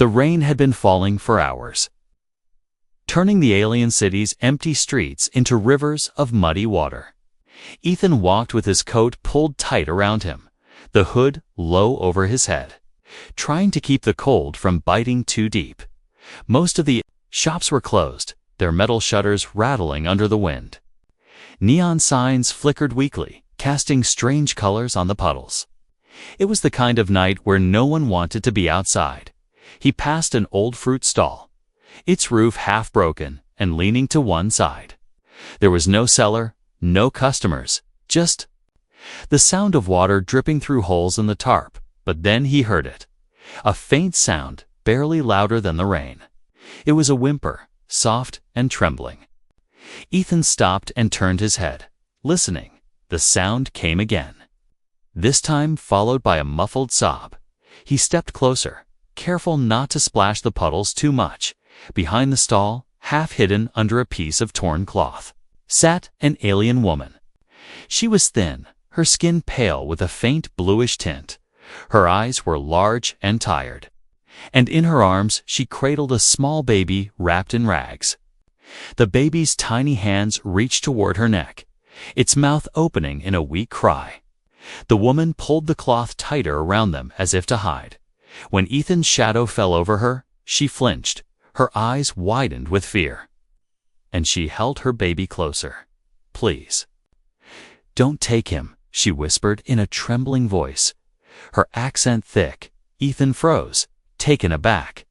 The rain had been falling for hours, turning the alien city's empty streets into rivers of muddy water. Ethan walked with his coat pulled tight around him, the hood low over his head, trying to keep the cold from biting too deep. Most of the shops were closed, their metal shutters rattling under the wind. Neon signs flickered weakly, casting strange colors on the puddles. It was the kind of night where no one wanted to be outside. He passed an old fruit stall, its roof half broken and leaning to one side. There was no seller, no customers, just the sound of water dripping through holes in the tarp. But then he heard it. A faint sound, barely louder than the rain. It was a whimper, soft and trembling. Ethan stopped and turned his head. Listening, the sound came again. This time followed by a muffled sob. He stepped closer, careful not to splash the puddles too much. Behind the stall, half hidden under a piece of torn cloth, sat an alien woman. She was thin, her skin pale with a faint bluish tint. Her eyes were large and tired, and in her arms she cradled a small baby wrapped in rags. The baby's tiny hands reached toward her neck, its mouth opening in a weak cry. The woman pulled the cloth tighter around them as if to hide. When Ethan's shadow fell over her, she flinched, her eyes widened with fear. And she held her baby closer. "Please, don't take him," she whispered in a trembling voice, her accent thick. Ethan froze, taken aback.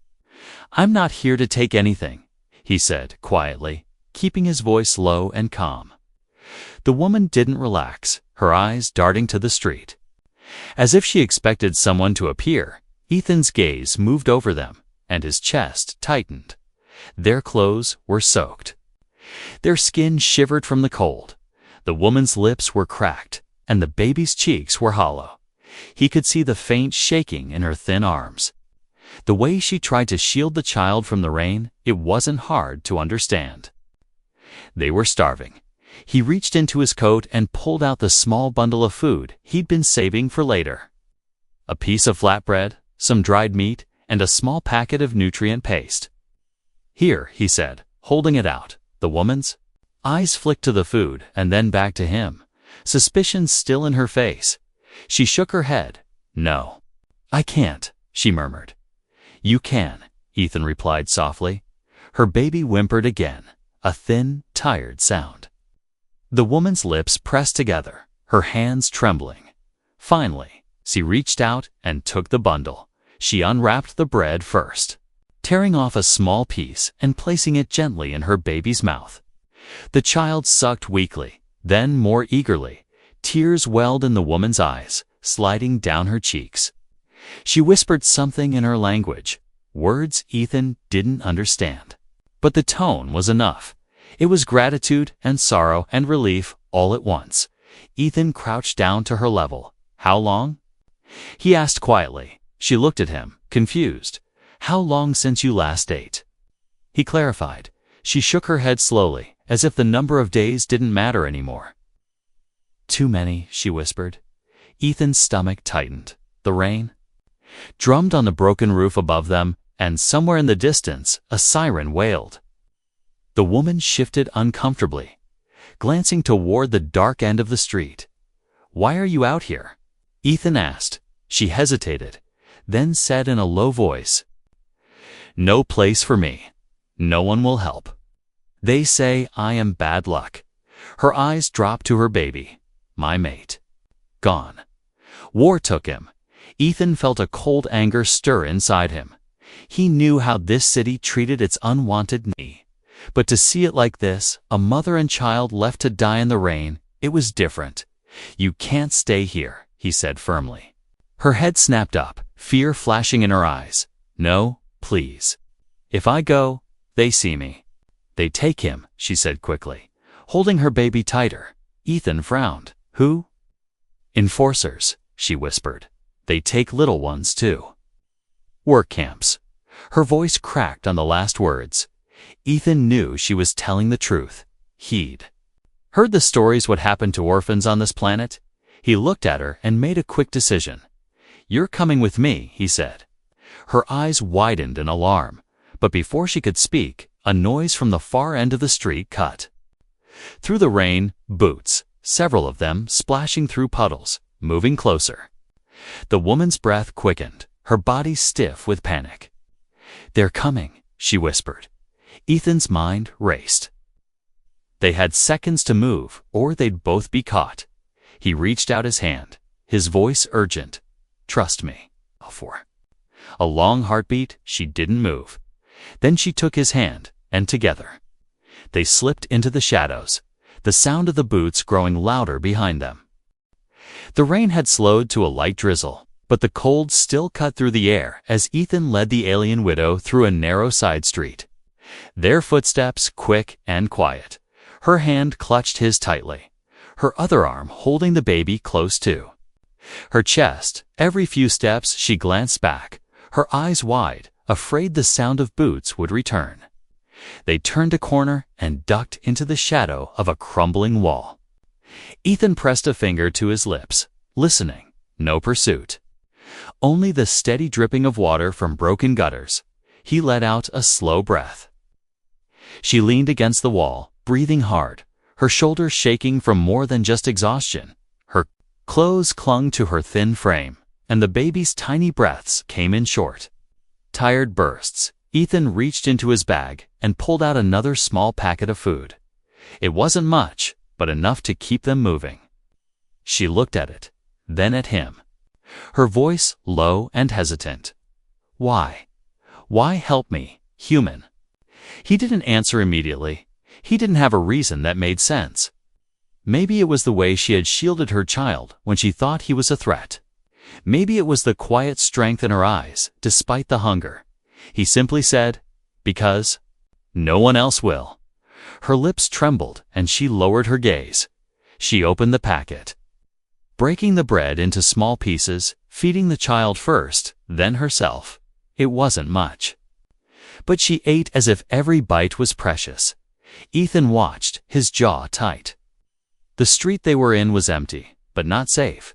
"I'm not here to take anything," he said quietly, keeping his voice low and calm. The woman didn't relax, her eyes darting to the street. As if she expected someone to appear, Ethan's gaze moved over them, and his chest tightened. Their clothes were soaked. Their skin shivered from the cold. The woman's lips were cracked, and the baby's cheeks were hollow. He could see the faint shaking in her thin arms. The way she tried to shield the child from the rain, it wasn't hard to understand. They were starving. He reached into his coat and pulled out the small bundle of food he'd been saving for later. A piece of flatbread, some dried meat, and a small packet of nutrient paste. "Here," he said, holding it out. The woman's eyes flicked to the food and then back to him, suspicion still in her face. She shook her head. "No, I can't," she murmured. "You can," Ethan replied softly. Her baby whimpered again, a thin, tired sound. The woman's lips pressed together, her hands trembling. Finally, she reached out and took the bundle. She unwrapped the bread first, tearing off a small piece and placing it gently in her baby's mouth. The child sucked weakly, then more eagerly. Tears welled in the woman's eyes, sliding down her cheeks. She whispered something in her language, words Ethan didn't understand. But the tone was enough. It was gratitude and sorrow and relief all at once. Ethan crouched down to her level. "How long?" he asked quietly. She looked at him, confused. "How long since you last ate?" He clarified. She shook her head slowly, as if the number of days didn't matter anymore. "Too many," she whispered. Ethan's stomach tightened. The rain drummed on the broken roof above them, and somewhere in the distance, a siren wailed. The woman shifted uncomfortably, glancing toward the dark end of the street. "Why are you out here?" Ethan asked. She hesitated, then said in a low voice, "No place for me. No one will help. They say I am bad luck." Her eyes dropped to her baby. "My mate. Gone. War took him." Ethan felt a cold anger stir inside him. He knew how this city treated its unwanted knee. But to see it like this, a mother and child left to die in the rain, it was different. "You can't stay here," he said firmly. Her head snapped up, fear flashing in her eyes. "No, please. If I go, they see me. They take him," she said quickly, holding her baby tighter. Ethan frowned. "Who?" "Enforcers," she whispered. "They take little ones too. Work camps." Her voice cracked on the last words. Ethan knew she was telling the truth. He'd heard the stories what happened to orphans on this planet. He looked at her and made a quick decision. "You're coming with me," he said. Her eyes widened in alarm, but before she could speak, a noise from the far end of the street cut. Through the rain, boots, several of them splashing through puddles, moving closer. The woman's breath quickened, her body stiff with panic. "They're coming," she whispered. Ethan's mind raced. They had seconds to move, or they'd both be caught. He reached out his hand, his voice urgent. "Trust me." For a long heartbeat, she didn't move. Then she took his hand, and together they slipped into the shadows, the sound of the boots growing louder behind them. The rain had slowed to a light drizzle, but the cold still cut through the air as Ethan led the alien widow through a narrow side street. Their footsteps quick and quiet. Her hand clutched his tightly, her other arm holding the baby close to her chest. Every few steps she glanced back, her eyes wide, afraid the sound of boots would return. They turned a corner and ducked into the shadow of a crumbling wall. Ethan pressed a finger to his lips, listening. No pursuit. Only the steady dripping of water from broken gutters. He let out a slow breath. She leaned against the wall, breathing hard, her shoulders shaking from more than just exhaustion. Her clothes clung to her thin frame, and the baby's tiny breaths came in short, tired bursts. Ethan reached into his bag and pulled out another small packet of food. It wasn't much, but enough to keep them moving. She looked at it, then at him, her voice low and hesitant. "Why? Why help me, human?" He didn't answer immediately. He didn't have a reason that made sense. Maybe it was the way she had shielded her child when she thought he was a threat. Maybe it was the quiet strength in her eyes, despite the hunger. He simply said, "Because no one else will." Her lips trembled and she lowered her gaze. She opened the packet, breaking the bread into small pieces, feeding the child first, then herself. It wasn't much, but she ate as if every bite was precious. Ethan watched, his jaw tight. The street they were in was empty, but not safe.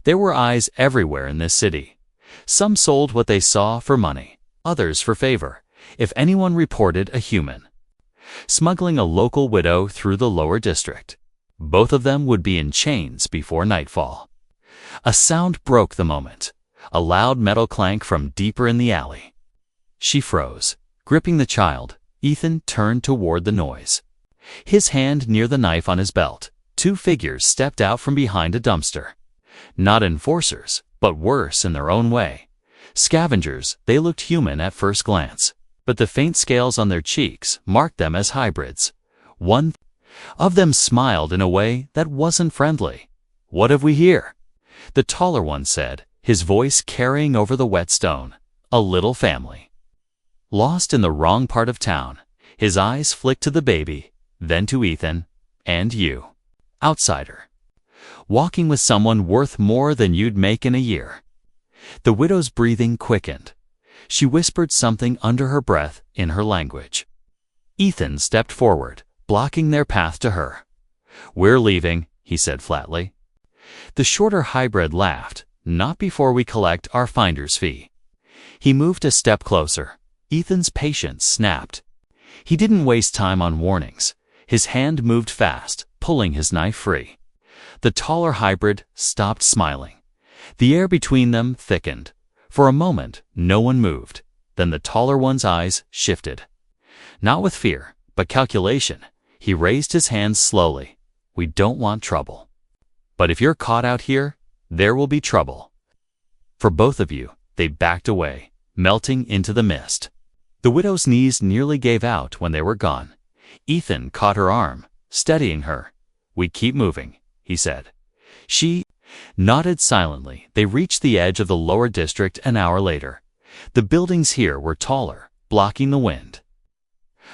There were eyes everywhere in this city. Some sold what they saw for money, others for favor, if anyone reported a human smuggling a local widow through the lower district. Both of them would be in chains before nightfall. A sound broke the moment, a loud metal clank from deeper in the alley. She froze, gripping the child. Ethan turned toward the noise, his hand near the knife on his belt. Two figures stepped out from behind a dumpster. Not enforcers, but worse in their own way. Scavengers. They looked human at first glance, but the faint scales on their cheeks marked them as hybrids. One of them smiled in a way that wasn't friendly. "What have we here?" the taller one said, his voice carrying over the wet stone. "A little family. Lost in the wrong part of town." His eyes flicked to the baby, then to Ethan. "And you, outsider, walking with someone worth more than you'd make in a year." The widow's breathing quickened. She whispered something under her breath in her language. Ethan stepped forward, blocking their path to her. "We're leaving," he said flatly. The shorter hybrid laughed. "Not before we collect our finder's fee." He moved a step closer. Ethan's patience snapped. He didn't waste time on warnings. His hand moved fast, pulling his knife free. The taller hybrid stopped smiling. The air between them thickened. For a moment, no one moved. Then the taller one's eyes shifted. Not with fear, but calculation. He raised his hands slowly. "We don't want trouble. But if you're caught out here, there will be trouble for both of you." They backed away, melting into the mist. The widow's knees nearly gave out when they were gone. Ethan caught her arm, steadying her. "We keep moving," he said. She nodded silently. They reached the edge of the lower district an hour later. The buildings here were taller, blocking the wind.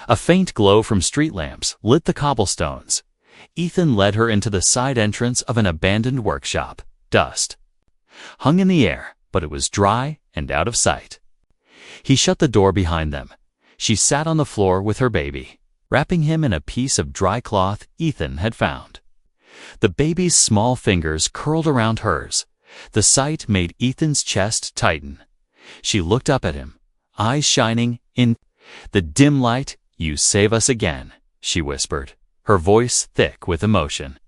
A faint glow from street lamps lit the cobblestones. Ethan led her into the side entrance of an abandoned workshop. Dust hung in the air, but it was dry and out of sight. He shut the door behind them. She sat on the floor with her baby, wrapping him in a piece of dry cloth Ethan had found. The baby's small fingers curled around hers. The sight made Ethan's chest tighten. She looked up at him, eyes shining in the dim light. "You save us again," she whispered, her voice thick with emotion.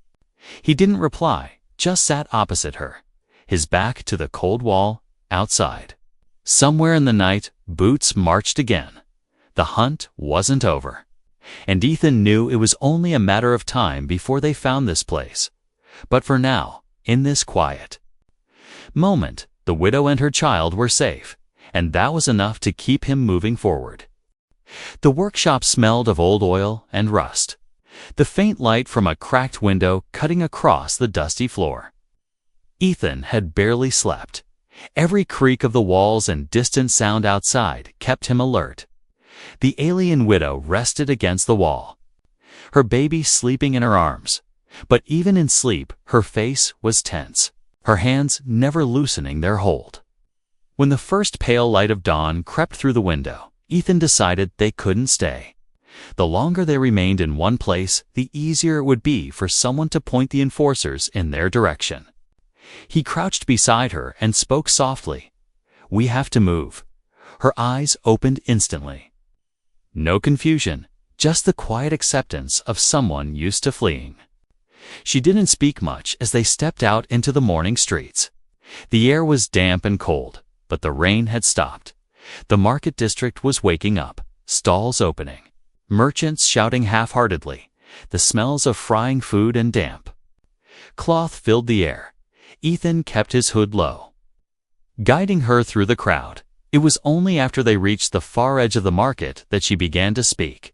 He didn't reply, just sat opposite her, his back to the cold wall outside. Somewhere in the night, boots marched again. The hunt wasn't over, and Ethan knew it was only a matter of time before they found this place. But for now, in this quiet moment, the widow and her child were safe, and that was enough to keep him moving forward. The workshop smelled of old oil and rust, the faint light from a cracked window cutting across the dusty floor. Ethan had barely slept. Every creak of the walls and distant sound outside kept him alert. The alien widow rested against the wall, her baby sleeping in her arms. But even in sleep, her face was tense, her hands never loosening their hold. When the first pale light of dawn crept through the window, Ethan decided they couldn't stay. The longer they remained in one place, the easier it would be for someone to point the enforcers in their direction. He crouched beside her and spoke softly. "We have to move." Her eyes opened instantly. No confusion, just the quiet acceptance of someone used to fleeing. She didn't speak much as they stepped out into the morning streets. The air was damp and cold, but the rain had stopped. The market district was waking up, stalls opening, merchants shouting half-heartedly, the smells of frying food and damp cloth filled the air. Ethan kept his hood low, guiding her through the crowd. It was only after they reached the far edge of the market that she began to speak.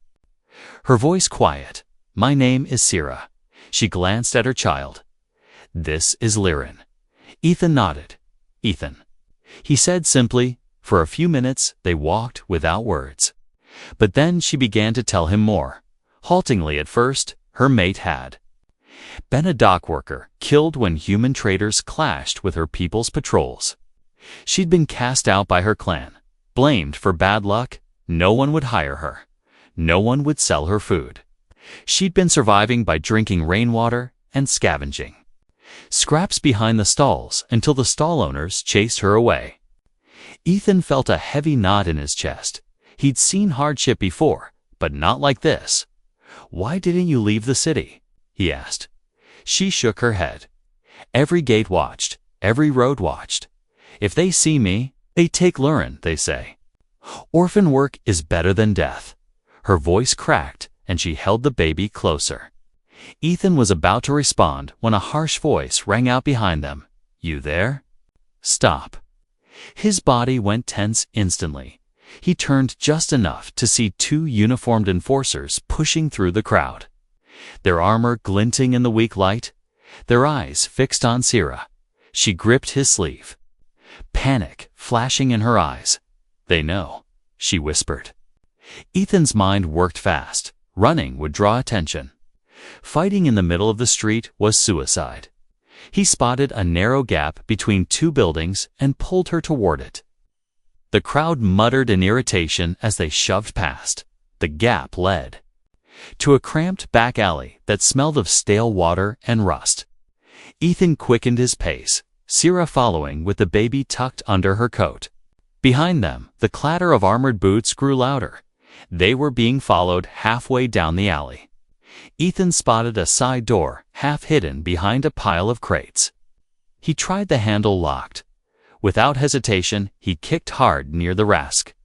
Her voice quiet. "My name is Sira." She glanced at her child. "This is Liren." Ethan nodded. "Ethan," he said simply. For a few minutes they walked without words. But then she began to tell him more. Haltingly at first, her mate had been a dock worker, killed when human traders clashed with her people's patrols. She'd been cast out by her clan, blamed for bad luck. No one would hire her. No one would sell her food. She'd been surviving by drinking rainwater and scavenging scraps behind the stalls until the stall owners chased her away. Ethan felt a heavy knot in his chest. He'd seen hardship before, but not like this. "Why didn't you leave the city?" he asked. She shook her head. "Every gate watched, every road watched. If they see me, they take Liren, they say. Orphan work is better than death." Her voice cracked, and she held the baby closer. Ethan was about to respond when a harsh voice rang out behind them. "You there? Stop." His body went tense instantly. He turned just enough to see two uniformed enforcers pushing through the crowd, their armor glinting in the weak light, their eyes fixed on Sira. She gripped his sleeve, panic flashing in her eyes. "They know," she whispered. Ethan's mind worked fast. Running would draw attention. Fighting in the middle of the street was suicide. He spotted a narrow gap between two buildings and pulled her toward it. The crowd muttered in irritation as they shoved past. The gap led to a cramped back alley that smelled of stale water and rust. Ethan quickened his pace, Sira following with the baby tucked under her coat. Behind them, the clatter of armored boots grew louder. They were being followed halfway down the alley. Ethan spotted a side door, half hidden behind a pile of crates. He tried the handle locked. Without hesitation, he kicked hard near the rack.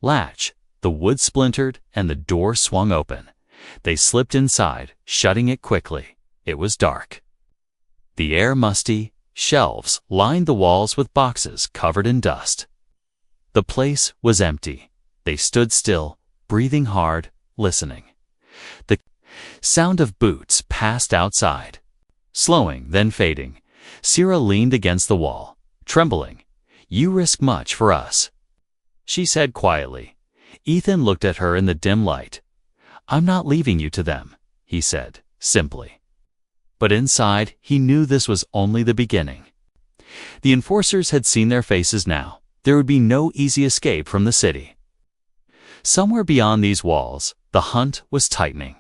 Latch. The wood splintered and the door swung open. They slipped inside, shutting it quickly. It was dark. The air musty. Shelves lined the walls with boxes covered in dust. The place was empty. They stood still, breathing hard, listening. The sound of boots passed outside, slowing, then fading. Sira leaned against the wall, trembling. "You risk much for us," she said quietly. Ethan looked at her in the dim light. "I'm not leaving you to them," he said, simply. But inside, he knew this was only the beginning. The enforcers had seen their faces now. There would be no easy escape from the city. Somewhere beyond these walls, the hunt was tightening.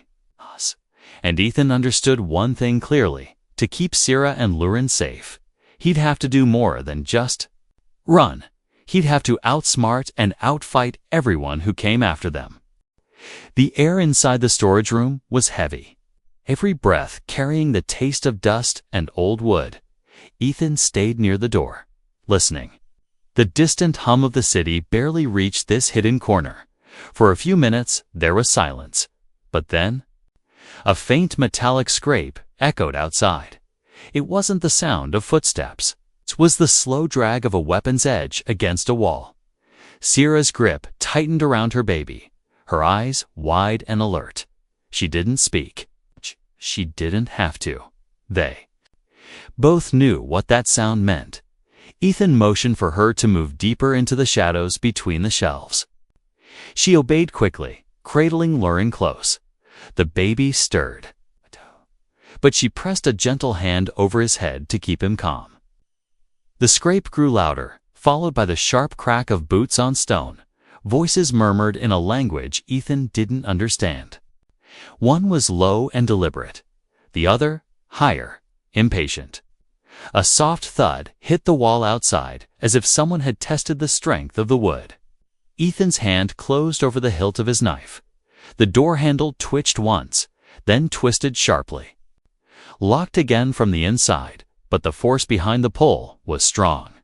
And Ethan understood one thing clearly. To keep Sira and Liren safe, he'd have to do more than just Run! He'd have to outsmart and outfight everyone who came after them. The air inside the storage room was heavy, every breath carrying the taste of dust and old wood. Ethan stayed near the door, listening. The distant hum of the city barely reached this hidden corner. For a few minutes, there was silence. But then, a faint metallic scrape echoed outside. It wasn't the sound of footsteps. It was the slow drag of a weapon's edge against a wall. Sierra's grip tightened around her baby, her eyes wide and alert. She didn't speak. She didn't have to. They both knew what that sound meant. Ethan motioned for her to move deeper into the shadows between the shelves. She obeyed quickly, cradling Lauren close. The baby stirred, but she pressed a gentle hand over his head to keep him calm. The scrape grew louder, followed by the sharp crack of boots on stone. Voices murmured in a language Ethan didn't understand. One was low and deliberate, the other higher, impatient. A soft thud hit the wall outside, as if someone had tested the strength of the wood. Ethan's hand closed over the hilt of his knife. The door handle twitched once, then twisted sharply. Locked again from the inside, but the force behind the pull was strong.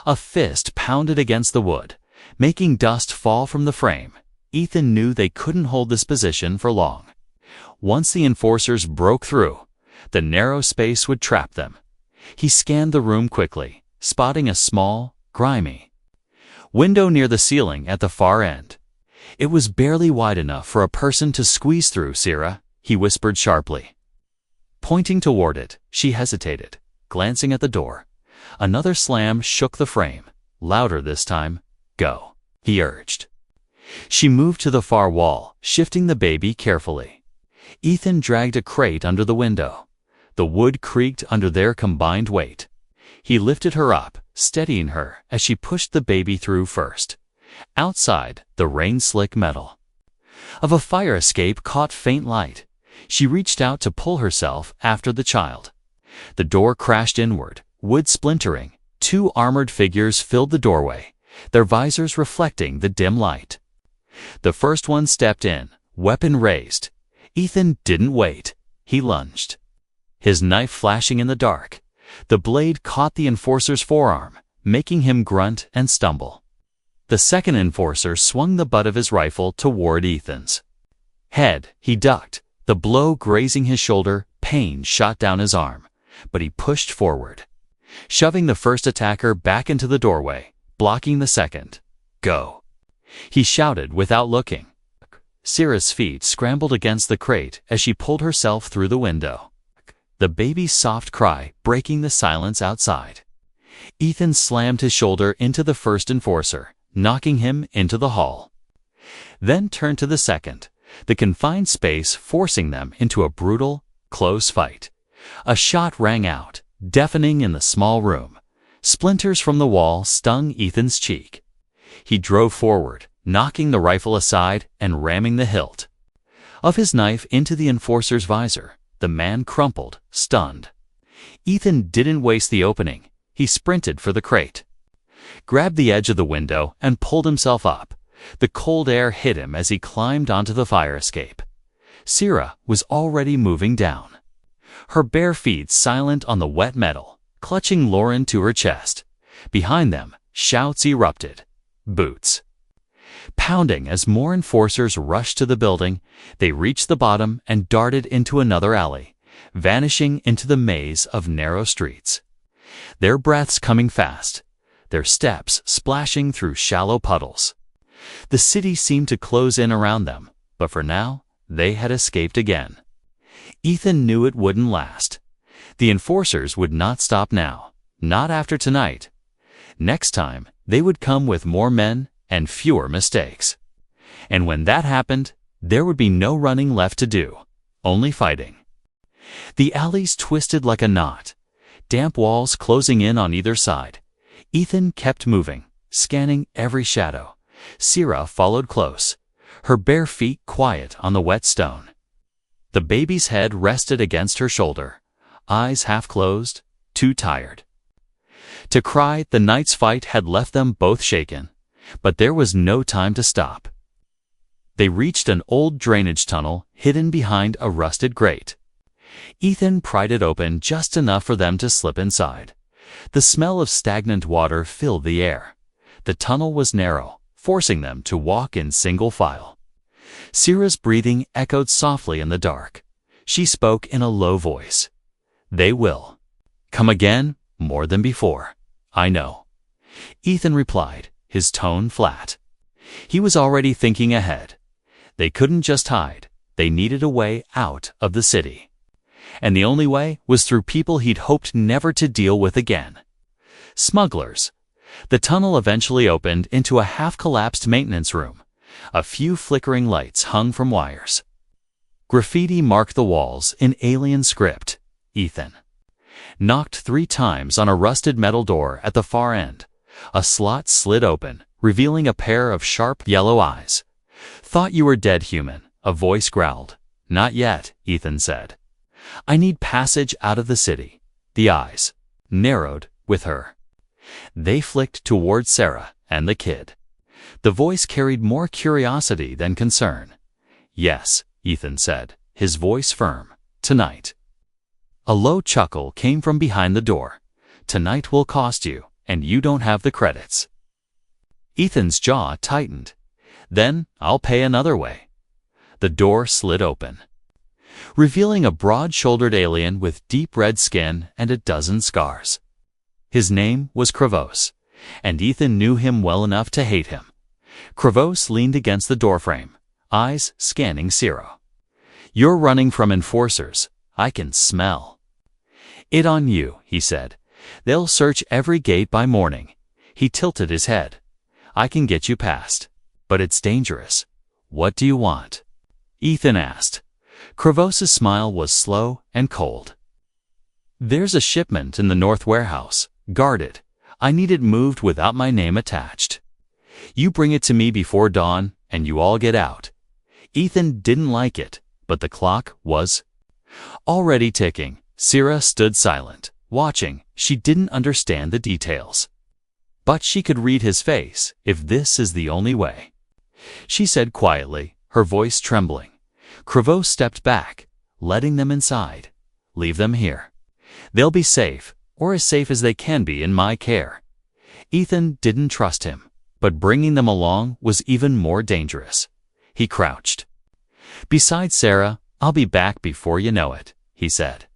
A fist pounded against the wood, making dust fall from the frame. Ethan knew they couldn't hold this position for long. Once the enforcers broke through, the narrow space would trap them. He scanned the room quickly, spotting a small, grimy window near the ceiling at the far end. It was barely wide enough for a person to squeeze through. Sierra, he whispered sharply. Pointing toward it, she hesitated, glancing at the door. Another slam shook the frame. Louder this time. Go, he urged. She moved to the far wall, shifting the baby carefully. Ethan dragged a crate under the window. The wood creaked under their combined weight. He lifted her up, steadying her as she pushed the baby through first. Outside, the rain-slick metal of a fire escape caught faint light. She reached out to pull herself after the child. The door crashed inward, wood splintering. Two armored figures filled the doorway, their visors reflecting the dim light. The first one stepped in, weapon raised. Ethan didn't wait. He lunged, his knife flashing in the dark. The blade caught the enforcer's forearm, making him grunt and stumble. The second enforcer swung the butt of his rifle toward Ethan's head. He ducked, the blow grazing his shoulder. Pain shot down his arm, but he pushed forward, shoving the first attacker back into the doorway, blocking the second. Go, he shouted without looking. Sierra's feet scrambled against the crate as she pulled herself through the window, the baby's soft cry breaking the silence outside. Ethan slammed his shoulder into the first enforcer, knocking him into the hall. Then turned to the second, the confined space forcing them into a brutal, close fight. A shot rang out, deafening in the small room. Splinters from the wall stung Ethan's cheek. He drove forward, knocking the rifle aside and ramming the hilt of his knife into the enforcer's visor. The man crumpled, stunned. Ethan didn't waste the opening. He sprinted for the crate, grabbed the edge of the window, and pulled himself up. The cold air hit him as he climbed onto the fire escape. Sierra was already moving down, her bare feet silent on the wet metal, clutching Lauren to her chest. Behind them, shouts erupted. Boots pounding as more enforcers rushed to the building. They reached the bottom and darted into another alley, vanishing into the maze of narrow streets. Their breaths coming fast, their steps splashing through shallow puddles. The city seemed to close in around them, but for now, they had escaped again. Ethan knew it wouldn't last. The enforcers would not stop now, not after tonight. Next time, they would come with more men and fewer mistakes. And when that happened, there would be no running left to do, only fighting. The alleys twisted like a knot, damp walls closing in on either side. Ethan kept moving, scanning every shadow. Sierra followed close, her bare feet quiet on the wet stone. The baby's head rested against her shoulder, eyes half closed, too tired To cry, the night's fight had left them both shaken, but there was no time to stop. They reached an old drainage tunnel hidden behind a rusted grate. Ethan pried it open just enough for them to slip inside. The smell of stagnant water filled the air. The tunnel was narrow, forcing them to walk in single file. Syrah's breathing echoed softly in the dark. She spoke in a low voice. "They will. Come again, more than before. I know." Ethan replied, his tone flat. He was already thinking ahead. They couldn't just hide. They needed a way out of the city. And the only way was through people he'd hoped never to deal with again. Smugglers. The tunnel eventually opened into a half-collapsed maintenance room. A few flickering lights hung from wires. Graffiti marked the walls in alien script. Ethan knocked 3 times on a rusted metal door at the far end. A slot slid open, revealing a pair of sharp yellow eyes. "Thought you were dead, human," a voice growled. "Not yet," Ethan said. "I need passage out of the city." The eyes narrowed with her. They flicked towards Sarah and the kid. The voice carried more curiosity than concern. "Yes," Ethan said, his voice firm. "Tonight." A low chuckle came from behind the door. "Tonight will cost you, and you don't have the credits." Ethan's jaw tightened. "Then I'll pay another way." The door slid open, revealing a broad-shouldered alien with deep red skin and a dozen scars. His name was Kravos, and Ethan knew him well enough to hate him. Kravos leaned against the doorframe, eyes scanning Syrah. "You're running from enforcers. I can smell it on you," he said. "They'll search every gate by morning." He tilted his head. "I can get you past, but it's dangerous. What do you want?" Ethan asked. Kravos' smile was slow and cold. "There's a shipment in the North Warehouse, guarded. I need it moved without my name attached. You bring it to me before dawn, and you all get out." Ethan didn't like it, but the clock was already ticking. Syrah stood silent, watching. She didn't understand the details, but she could read his face. "If this is the only way," she said quietly, her voice trembling. Kravos stepped back, letting them inside. "Leave them here. They'll be safe, or as safe as they can be in my care." Ethan didn't trust him, but bringing them along was even more dangerous. He crouched beside Sarah. "I'll be back before you know it," he said.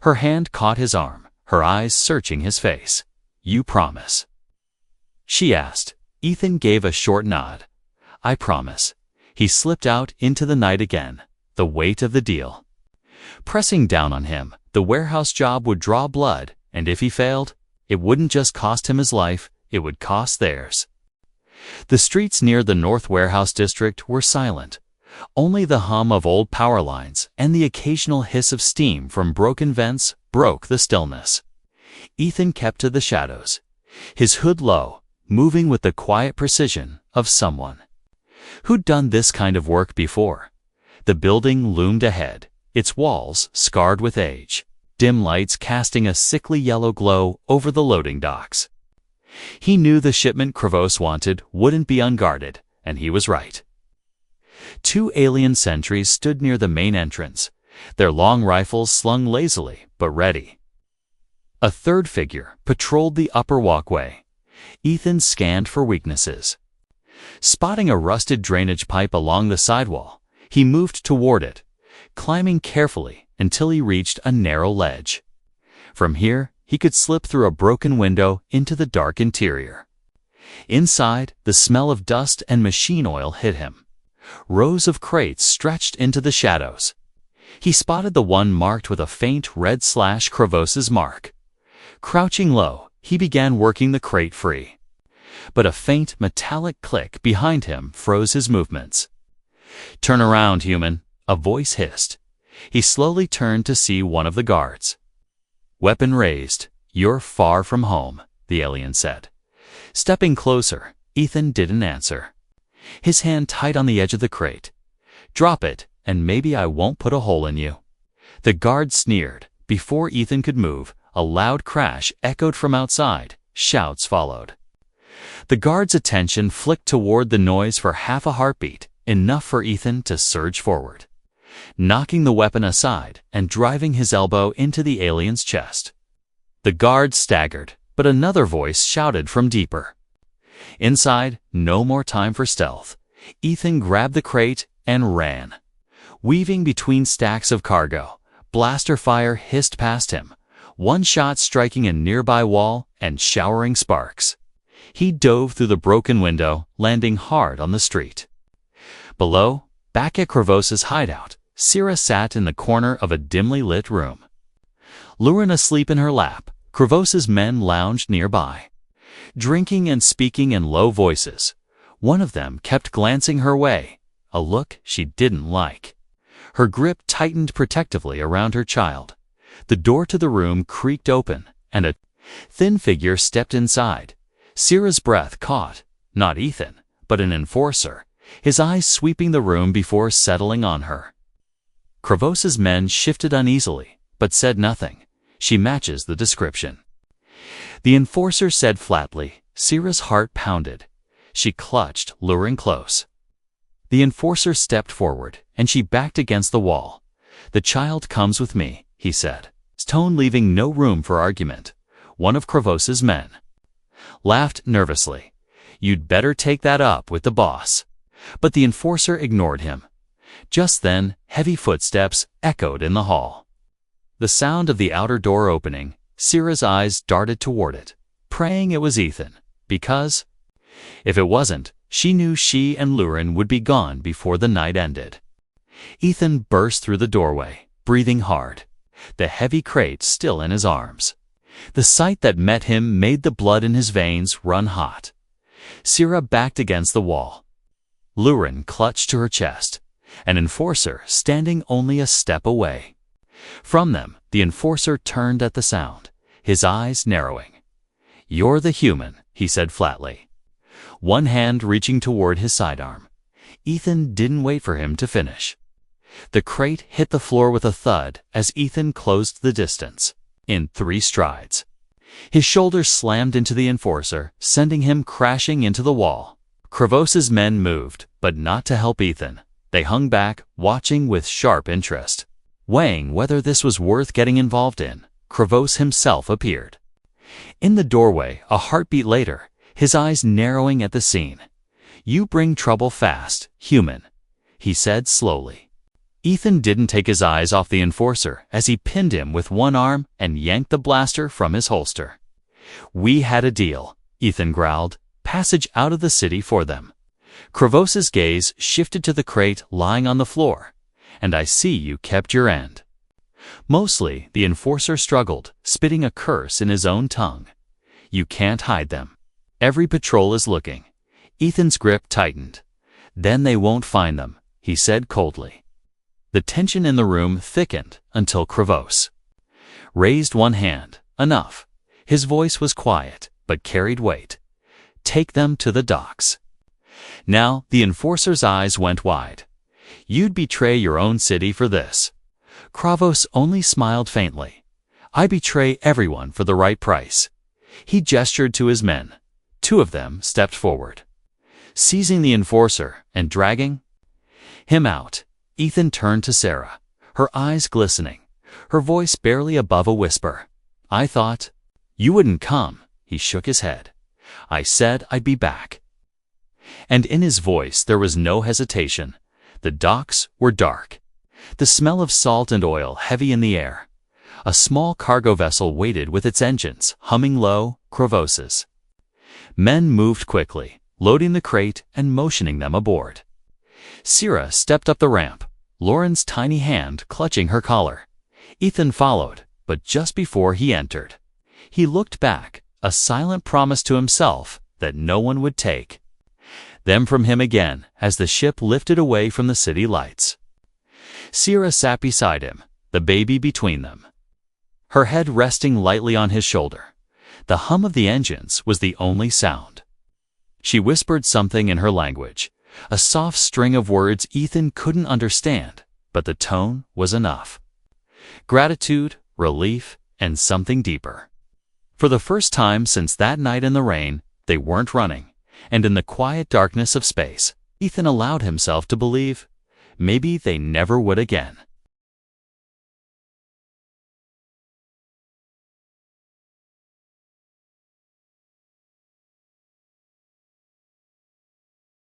Her hand caught his arm, her eyes searching his face. "You promise?" she asked. Ethan gave a short nod. "I promise." He slipped out into the night again, the weight of the deal pressing down on him. The warehouse job would draw blood, and if he failed, it wouldn't just cost him his life, it would cost theirs. The streets near the North Warehouse district were silent. Only the hum of old power lines and the occasional hiss of steam from broken vents broke the stillness. Ethan kept to the shadows, his hood low, moving with the quiet precision of someone who'd done this kind of work before. The building loomed ahead, its walls scarred with age, dim lights casting a sickly yellow glow over the loading docks. He knew the shipment Kravos wanted wouldn't be unguarded, and he was right. 2 alien sentries stood near the main entrance, their long rifles slung lazily but ready. A third figure patrolled the upper walkway. Ethan scanned for weaknesses. Spotting a rusted drainage pipe along the sidewall, he moved toward it, climbing carefully until he reached a narrow ledge. From here, he could slip through a broken window into the dark interior. Inside, the smell of dust and machine oil hit him. Rows of crates stretched into the shadows. He spotted the one marked with a faint red slash, Kravos' mark. Crouching low, he began working the crate free. But a faint metallic click behind him froze his movements. "Turn around, human," a voice hissed. He slowly turned to see one of the guards. "Weapon raised. You're far from home," the alien said. Stepping closer, Ethan didn't answer, his hand tight on the edge of the crate. "Drop it, and maybe I won't put a hole in you." The guard sneered. Before Ethan could move, a loud crash echoed from outside. Shouts followed. The guard's attention flicked toward the noise for half a heartbeat, enough for Ethan to surge forward, knocking the weapon aside and driving his elbow into the alien's chest. The guard staggered, but another voice shouted from deeper. Inside, no more time for stealth. Ethan grabbed the crate and ran. Weaving between stacks of cargo, blaster fire hissed past him, one shot striking a nearby wall and showering sparks. He dove through the broken window, landing hard on the street. Below, back at Kravos's hideout, Sira sat in the corner of a dimly lit room. Lurin asleep in her lap, Kravos's men lounged nearby, drinking and speaking in low voices. One of them kept glancing her way, a look she didn't like. Her grip tightened protectively around her child. The door to the room creaked open, and a thin figure stepped inside. Sira's breath caught, not Ethan, but an enforcer, his eyes sweeping the room before settling on her. Kravos's men shifted uneasily, but said nothing. She matches the description. The enforcer said flatly. Sira's heart pounded. She clutched, luring close. The enforcer stepped forward, and she backed against the wall. "The child comes with me," he said, his tone leaving no room for argument. One of Kravos's men laughed nervously. "You'd better take that up with the boss." But the enforcer ignored him. Just then, heavy footsteps echoed in the hall. The sound of the outer door opening, Sira's eyes darted toward it, praying it was Ethan, because, if it wasn't, she knew she and Lurin would be gone before the night ended. Ethan burst through the doorway, breathing hard, the heavy crate still in his arms. The sight that met him made the blood in his veins run hot. Sira backed against the wall. Lurin clutched to her chest, an enforcer standing only a step away. From them, the enforcer turned at the sound, his eyes narrowing. "You're the human," he said flatly, one hand reaching toward his sidearm. Ethan didn't wait for him to finish. The crate hit the floor with a thud as Ethan closed the distance, in 3 strides. His shoulders slammed into the enforcer, sending him crashing into the wall. Kravos's men moved, but not to help Ethan. They hung back, watching with sharp interest. Weighing whether this was worth getting involved in, Kravos himself appeared. In the doorway, a heartbeat later, his eyes narrowing at the scene. "You bring trouble fast, human," he said slowly. Ethan didn't take his eyes off the enforcer as he pinned him with one arm and yanked the blaster from his holster. "We had a deal," Ethan growled, "passage out of the city for them." Kravos's gaze shifted to the crate lying on the floor. "And I see you kept your end." Mostly, the enforcer struggled, spitting a curse in his own tongue. "You can't hide them. Every patrol is looking." Ethan's grip tightened. "Then they won't find them," he said coldly. The tension in the room thickened until Kravos raised one hand. Enough. His voice was quiet, but carried weight. "Take them to the docks." Now, the enforcer's eyes went wide. "You'd betray your own city for this." Kravos only smiled faintly. "I betray everyone for the right price." He gestured to his men. 2 of them stepped forward, seizing the enforcer and dragging him out. Ethan turned to Sarah, her eyes glistening, her voice barely above a whisper. "I thought you wouldn't come." He shook his head. "I said I'd be back." And in his voice there was no hesitation. The docks were dark, the smell of salt and oil heavy in the air. A small cargo vessel waited with its engines humming low. Kravos's men moved quickly, loading the crate and motioning them aboard. Sira stepped up the ramp, Lauren's tiny hand clutching her collar. Ethan followed, but just before he entered, he looked back, a silent promise to himself that no one would take them from him again as the ship lifted away from the city lights. Sira sat beside him, the baby between them, her head resting lightly on his shoulder. The hum of the engines was the only sound. She whispered something in her language, a soft string of words Ethan couldn't understand, but the tone was enough. Gratitude, relief, and something deeper. For the first time since that night in the rain, they weren't running, and in the quiet darkness of space, Ethan allowed himself to believe maybe they never would again.